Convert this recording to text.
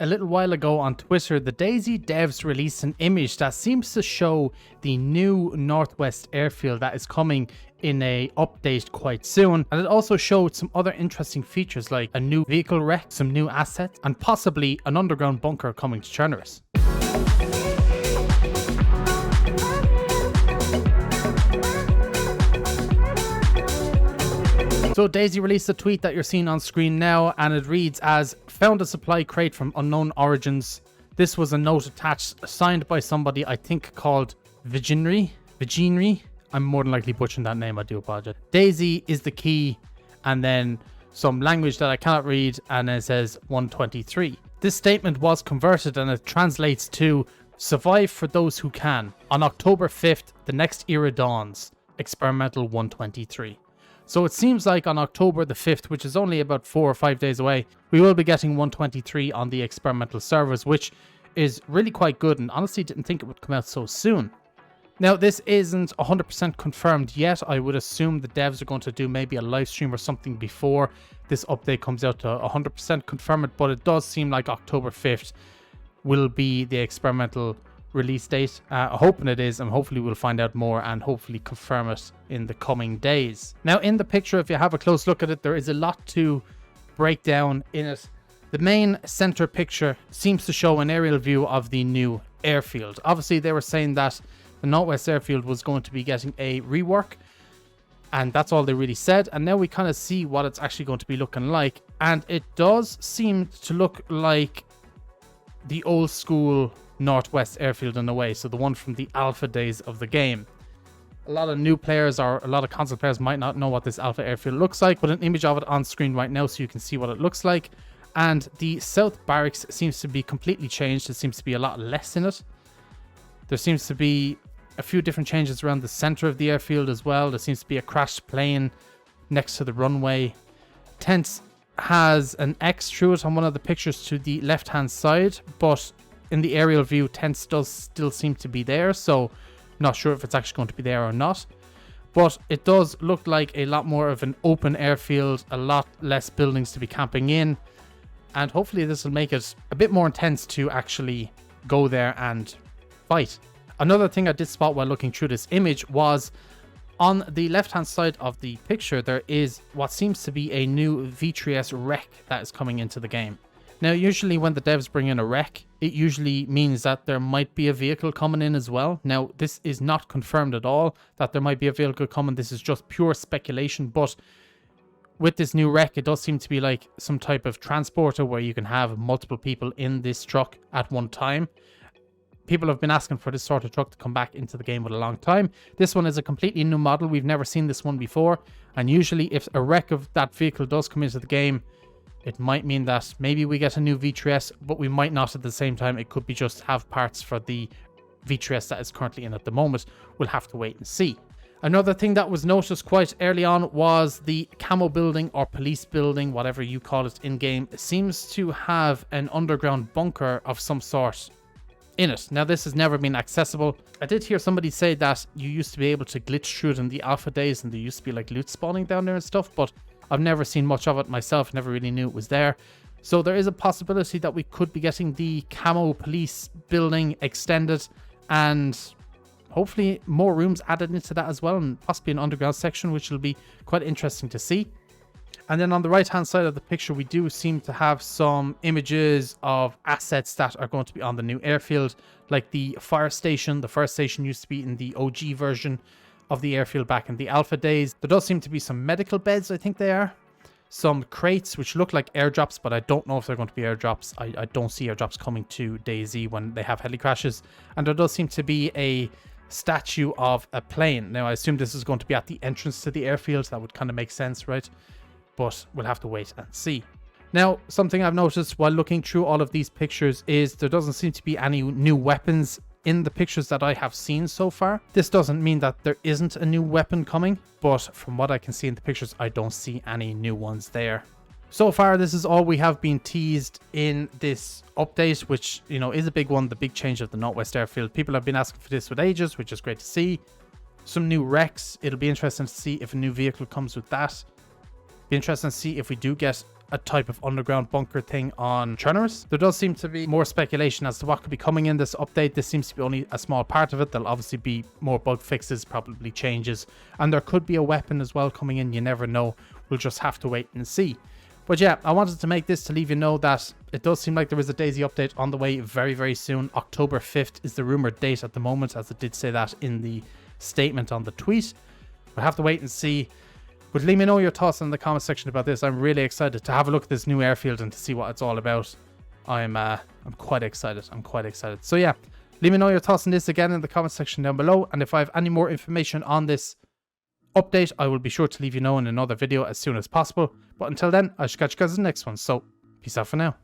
A little while ago on Twitter, the DayZ devs released an image that seems to show the new Northwest Airfield that is coming in a update quite soon, and it also showed some other interesting features like a new vehicle wreck, some new assets, and possibly an underground bunker coming to Chernarus. So DayZ released a tweet that you're seeing on screen now, and it reads as, "Found a supply crate from unknown origins. This was a note attached, signed by somebody I think called Viginry. I'm more than likely butchering that name, I do apologize. DayZ is the key," and then some language that I cannot read, and it says 123. This statement was converted and it translates to, "Survive for those who can. On October 5th, the next era dawns. Experimental 123. So it seems like on October the 5th, which is only about 4 or 5 days away, we will be getting 123 on the experimental servers, which is really quite good, and honestly didn't think it would come out so soon. Now, this isn't 100% confirmed yet. I would assume the devs are going to do maybe a live stream or something before this update comes out to 100% confirm it, but it does seem like October 5th will be the experimental release date. Hoping it is, and hopefully we'll find out more and hopefully confirm it in the coming days. Now, in the picture, if you have a close look at it, there is a lot to break down in it. The main center picture seems to show an aerial view of the new airfield. Obviously, they were saying that the Northwest Airfield was going to be getting a rework, and that's all they really said. And now we kind of see what it's actually going to be looking like, and it does seem to look like the old school Northwest Airfield in a way, so the one from the alpha days of the game. A lot of new players or a lot of console players might not know what this alpha airfield looks like, but an image of it on screen right now so you can see what it looks like. And the south barracks seems to be completely changed. There seems to be a lot less in it. There seems to be a few different changes around the center of the airfield as well. There seems to be a crashed plane next to the runway. Tents has an X through it on one of the pictures to the left hand side, but in the aerial view, tents does still seem to be there, so I'm not sure if it's actually going to be there or not. But it does look like a lot more of an open airfield, a lot less buildings to be camping in, and hopefully this will make it a bit more intense to actually go there and fight. Another thing I did spot while looking through this image was on the left hand side of the picture, there is what seems to be a new V3S wreck that is coming into the game. Now, usually when the devs bring in a wreck, it usually means that there might be a vehicle coming in as well. Now, this is not confirmed at all that there might be a vehicle coming. This is just pure speculation. But with this new wreck, it does seem to be like some type of transporter where you can have multiple people in this truck at one time. People have been asking for this sort of truck to come back into the game for a long time. This one is a completely new model. We've never seen this one before. And usually if a wreck of that vehicle does come into the game, it might mean that maybe we get a new V3S, but we might not at the same time. It could be just have parts for the V3S that is currently in at the moment. We'll have to wait and see. Another thing that was noticed quite early on was the camo building or police building, whatever you call it in game, seems to have an underground bunker of some sort in it. Now, this has never been accessible. I did hear somebody say that you used to be able to glitch through it in the alpha days and there used to be like loot spawning down there and stuff, but I've never seen much of it myself, never really knew it was there. So there is a possibility that we could be getting the camo police building extended and hopefully more rooms added into that as well, and possibly an underground section, which will be quite interesting to see. And then on the right hand side of the picture, we do seem to have some images of assets that are going to be on the new airfield, like the fire station. The fire station used to be in the OG version of the airfield back in the alpha days. There does seem to be some medical beds, I think they are. Some crates which look like airdrops, but I don't know if they're going to be airdrops. I don't see airdrops coming to DayZ when they have heli crashes. And there does seem to be a statue of a plane. Now, I assume this is going to be at the entrance to the airfield. That would kind of make sense, right? But we'll have to wait and see. Now, something I've noticed while looking through all of these pictures is there doesn't seem to be any new weapons in the pictures that I have seen so far. This doesn't mean that there isn't a new weapon coming, but from what I can see in the pictures, I don't see any new ones there. So far, this is all we have been teased in this update, which, you know, is a big one, the big change of the Northwest Airfield. People have been asking for this for ages, which is great to see. Some new wrecks. It'll be interesting to see if a new vehicle comes with that. Be interesting to see if we do get a type of underground bunker thing on Chernarus. There does seem to be more speculation as to what could be coming in this update. This seems to be only a small part of it. There'll obviously be more bug fixes, probably changes, and there could be a weapon as well coming in. You never know. We'll just have to wait and see. But yeah, I wanted to make this to leave you know that it does seem like there is a DayZ update on the way very, very soon. October 5th is the rumored date at the moment, as it did say that in the statement on the tweet. We'll have to wait and see. But let me know your thoughts in the comment section about this. I'm really excited to have a look at this new airfield and to see what it's all about. I'm quite excited. I'm quite excited. So yeah, let me know your thoughts on this again in the comment section down below. And if I have any more information on this update, I will be sure to leave you know in another video as soon as possible. But until then, I shall catch you guys in the next one. So peace out for now.